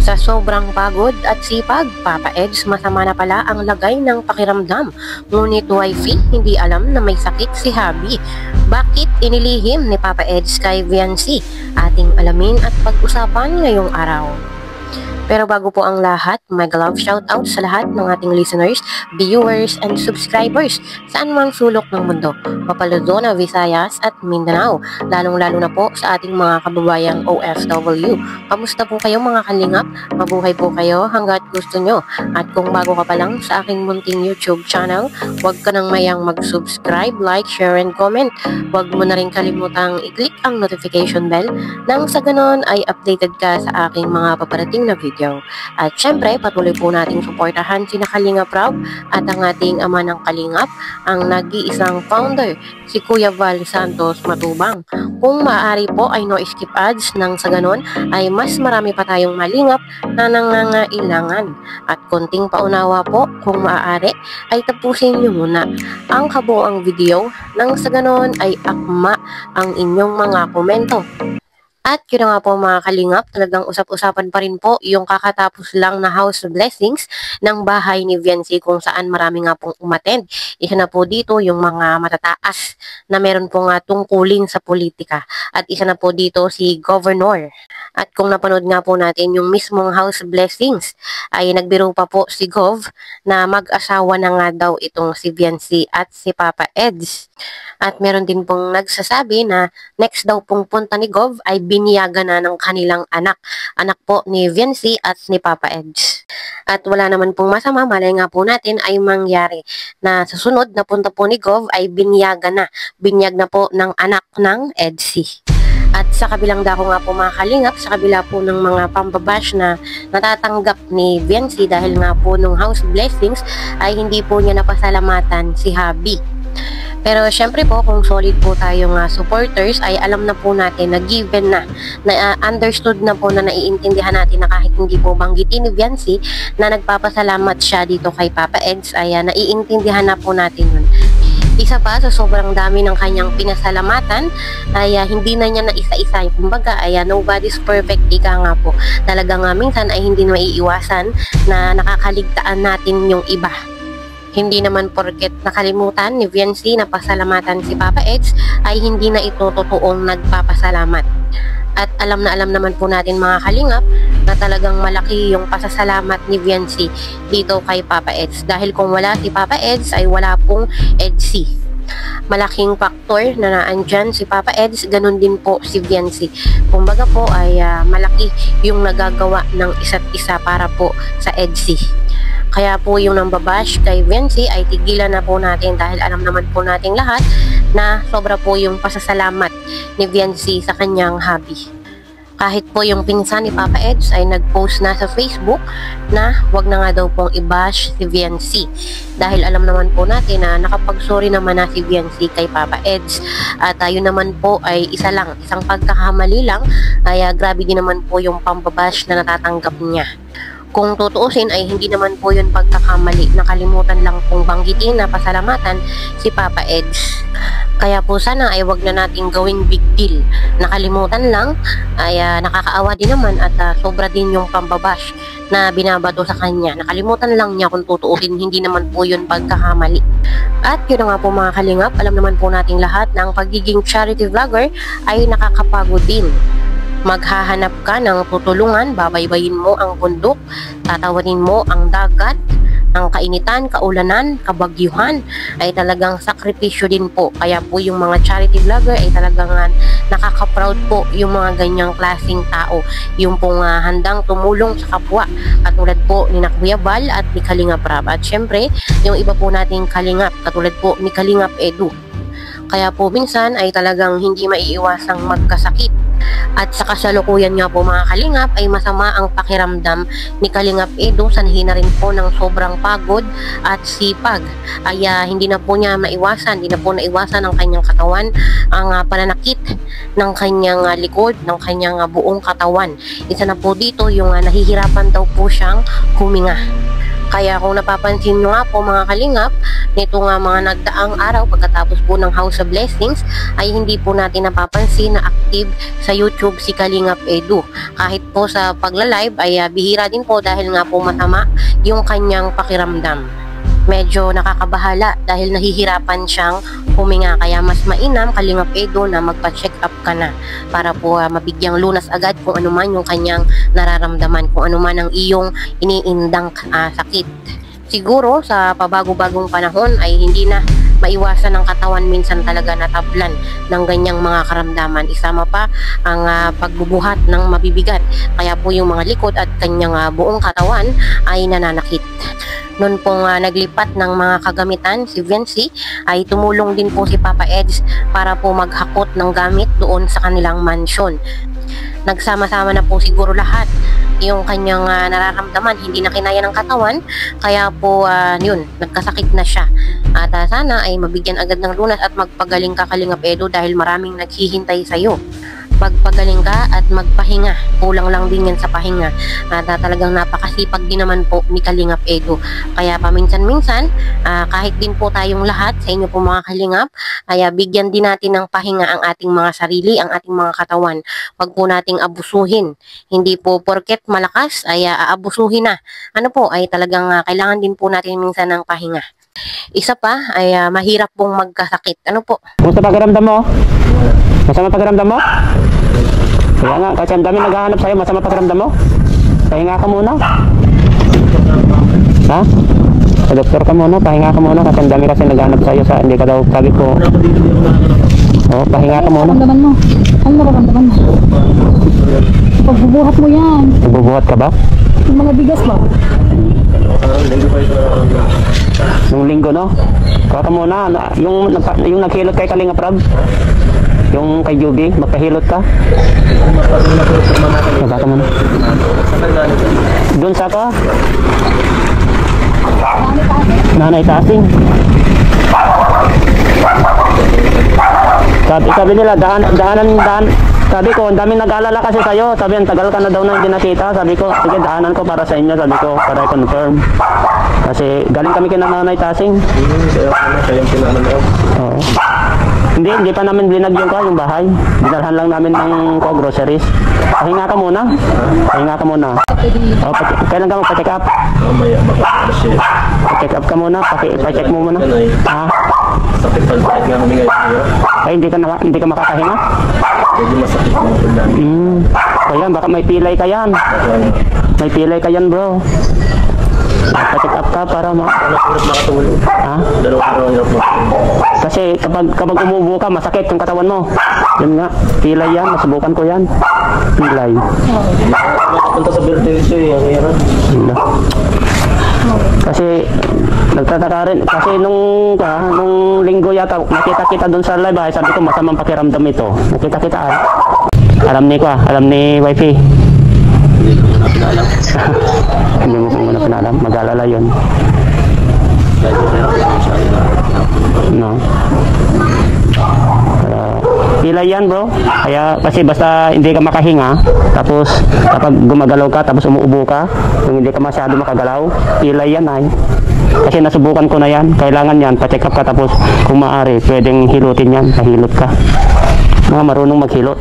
Sa sobrang pagod at sipag, Papa Eds, masama na pala ang lagay ng pakiramdam. Ngunit wifey, hindi alam na may sakit si Habi. Bakit inilihim ni Papa Eds kay Viancy? Ating alamin at pag-usapan ngayong araw. Pero bago po ang lahat, mega love shoutout sa lahat ng ating listeners, viewers, and subscribers saan mang sulok ng mundo, Mapaluzon, Visayas at Mindanao, lalong-lalo na po sa ating mga kababayang OFW. Kamusta po kayo mga kalingap? Mabuhay po kayo hanggat gusto nyo. At kung bago ka pa lang sa aking munting YouTube channel, huwag ka nang mayang mag-subscribe, like, share, and comment. Huwag mo na rin kalimutang i-click ang notification bell nang sa ganon ay updated ka sa aking mga paparating na video. At syempre, patuloy po nating suportahan si Kalingap Rob at ang ating ama ng Kalingap, ang nag-iisang founder, si Kuya Val Santos Matubang. Kung maaari po ay no skip ads nang sa ganon ay mas marami pa tayong malingap na nangangailangan. At konting paunawa po, kung maaari ay tapusin nyo muna ang kabuoang video nang sa ganon ay akma ang inyong mga komento. At yun nga po mga kalingap, talagang usap-usapan pa rin po yung kakatapos lang na house blessings ng bahay ni Viancy kung saan marami nga pong umattend. Isa na po dito yung mga matataas na meron po nga tungkulin sa politika. At isa na po dito si Governor. At kung napanood nga po natin yung mismong house blessings, ay nagbiro pa po si Gov na mag-asawa na nga daw itong si Viancy at si Papa Eds. At meron din pong nagsasabi na next daw pong punta ni Gov ay biniyaga na ng kanilang anak. Anak po ni Viancy at ni Papa Eds. At wala naman pong masama, malay nga po natin ay mangyari na sa sunod na punta po ni Gov ay biniyaga na. Binyag na po ng anak ng Edsy. At sa kabilang dako nga po mga kalingap, sa kabila po ng mga pambabash na natatanggap ni Viancy dahil nga po nung house blessings ay hindi po niya napasalamatan si Habi. Pero syempre po kung solid po tayong supporters ay alam na po natin na given na understood na po na naiintindihan natin na kahit hindi po banggitin ni Viancy na nagpapasalamat siya dito kay Papa Eds ay naiintindihan na po natin yun. Isa pa sa sobrang dami ng kanyang pinasalamatan ay hindi na niya na isa-isa. Kumbaga ay nobody's perfect, ika nga po. Talagang minsan ay hindi na maiiwasan na nakakaligtaan natin yung iba. Hindi naman porket nakalimutan ni Viancy na pasalamatan si Papa Eds ay hindi na ito totoong nagpapasalamat. At alam naman po natin mga kalingap na talagang malaki yung pasasalamat ni Viancy dito kay Papa Eds. Dahil kung wala si Papa Eds ay wala pong Edsy. Malaking faktor na naandyan si Papa Eds, ganun din po si Viancy. Kumbaga po ay malaki yung nagagawa ng isa't isa para po sa Edsy. Kaya po yung nambabash kay Viancy ay tigilan na po natin dahil alam naman po nating lahat na sobra po yung pasasalamat ni Viancy sa kanyang hubby. Kahit po yung pinsan ni Papa Eds ay nag-post na sa Facebook na wag na nga daw pong i-bash si Viancy. Dahil alam naman po natin na nakapag-sorry naman na si Viancy kay Papa Eds. At yun naman po ay isang pagkakamali lang ay grabe din naman po yung pambabash na natatanggap niya. Kung tutuusin ay hindi naman po yun pagkakamali. Nakalimutan lang pong banggitin na pasalamatan si Papa Eds. Kaya po sana ay wag na nating gawing big deal. Nakalimutan lang ay nakakaawa din naman at sobra din yung pambabash na binabato sa kanya. Nakalimutan lang niya kung tutuusin, hindi naman po yun pagkakamali. At yun nga po mga kalingap, alam naman po nating lahat na ang pagiging charity vlogger ay nakakapagod din. Maghahanap ka ng tutulungan, babaybayin mo ang bundok, tatawanin mo ang dagat, ang kainitan, kaulanan, kabagyuhan, ay talagang sakripisyo din po. Kaya po yung mga charity vlogger ay talagang nakaka-proud po yung mga ganyang klaseng tao. Yung pong handang tumulong sa kapwa, katulad po ni Kuya Val at ni Kalingap Rob. At syempre, yung iba po nating kalingap, katulad po ni Kalingap Edu. Kaya po minsan ay talagang hindi maiiwasang magkasakit. At sa kasalukuyan nga po mga kalingap ay masama ang pakiramdam ni Kalingap Edu, sanhin na rin po ng sobrang pagod at sipag. Ay hindi na po niya maiwasan, hindi na po naiwasan ng kanyang katawan ang pananakit ng kanyang likod, ng kanyang buong katawan. Isa na po dito yung nahihirapan daw po siyang huminga. Kaya kung napapansin nyo nga po mga kalingap, nito nga mga nagdaang araw pagkatapos po ng House of Blessings ay hindi po natin napapansin na active sa YouTube si Kalingap Edu. Kahit po sa pagla-live ay bihira din po dahil nga po masama yung kanyang pakiramdam. Medyo nakakabahala dahil nahihirapan siyang huminga, kaya mas mainam Kalingap Edu na magpa-check up ka na para po mabigyang lunas agad kung ano man yung kanyang nararamdaman, kung ano man ang iyong iniindang sakit. Siguro sa pabago-bagong panahon ay hindi na maiwasan ng katawan minsan talaga natablan ng ganyang mga karamdaman. Isama pa ang pagbubuhat ng mabibigat, kaya po yung mga likod at kanyang buong katawan ay nananakit. Noon pong naglipat ng mga kagamitan si Vinci ay tumulong din po si Papa Eds para po maghakot ng gamit doon sa kanilang mansyon. Nagsama-sama na po siguro lahat yung kanyang nararamdaman, hindi na kinaya ng katawan, kaya po yun, nagkasakit na siya. At sana ay mabigyan agad ng lunas at magpagaling ka Kalingap Edu dahil maraming naghihintay sa'yo. Pagpagaling ka at magpahinga, kulang lang din yan sa pahinga. At talagang napakasipag din naman po ni Kalingap Edu. Kaya paminsan-minsan, kahit din po tayong lahat sa inyo po mga kalingap, ay bigyan din natin ng pahinga ang ating mga sarili, ang ating mga katawan. Wag po nating abusuhin. Hindi po porket malakas ay aabusuhin na. Ano po, ay talagang kailangan din po natin minsan ng pahinga. Isa pa ay mahirap pong magkasakit. Ano po? Kumusta pakiramdam mo? Masama pakiramdam mo? Kaya nga, kasi ang dami naghahanap sa'yo, masama pakiramdam mo? Pahinga ka muna. Ha? Sa doktor ka muna, pahinga ka muna kasi ang dami kasi naghahanap sa'yo sa hindi ka daw, sabi ko. Oh, pahinga ka muna. Ano mo? Ano nararamdaman mo? Pagbubuhat mo yan. Nagbubuhat ka ba? Yung mga bigas ba? Nung linggo, no? Kaya ka muna, yung naghilot kay Kalingap Rab. Yung kay Juby, magpahilot ka. Magka ka muna. Doon sa ka? Nanay Tasing. Sabi nila, daanan. Sabi ko, ang daming nag-aalala kasi sa'yo. Sabi, ang tagal ka na daw na hindi nakita. Sabi ko, sige, daanan ko para sa inyo. Sabi ko, para i-confirm. Kasi galing kami kina Nanay Tasing. Oo. Hindi pa namin binag yung bahay. Dinalhan lang namin ng groceries. Pahinga ka muna. Pahinga ka muna. Oh, kailan ka magpa-check up? Mamaya makapag-check. Pa-check up ka muna. Pa-check mo muna. Ha? Sakit pa nga huminga sa'yo. Ay, hindi ka makakahinga? Medyo masakit mo ito dami. Kaya baka may pilay ka yan. May pilay ka yan, bro. Pa-check up ka para Nakatulog. Ha? Dalawang araw hirap mo. Kasi kapag umubo ka, masakit yung katawan mo. Yan nga, pilay yan. Nasubukan ko yan. Pilay. Punta sa birthday siya eh. Ang hirap. Kasi nagtataka rin. Kasi nung linggo yata, nakita kita doon sa live. Sabi ko, masamang pakiramdam ito. Nakita kita. Alam ni wifey. Hindi mo muna pinalam. Mag-alala yun. No. Pilay yan, bro. Kaya kasi basta hindi ka makahinga, tapos kapag gumagalaw ka, tapos umuubo ka, kung hindi ka masyado makagalaw, pilay yan ay. Kasi nasubukan ko na yan. Kailangan yan, pa-check up ka, tapos kung maaari, pwedeng hilutin yan. Pahilot ka. Mga marunong maghilot.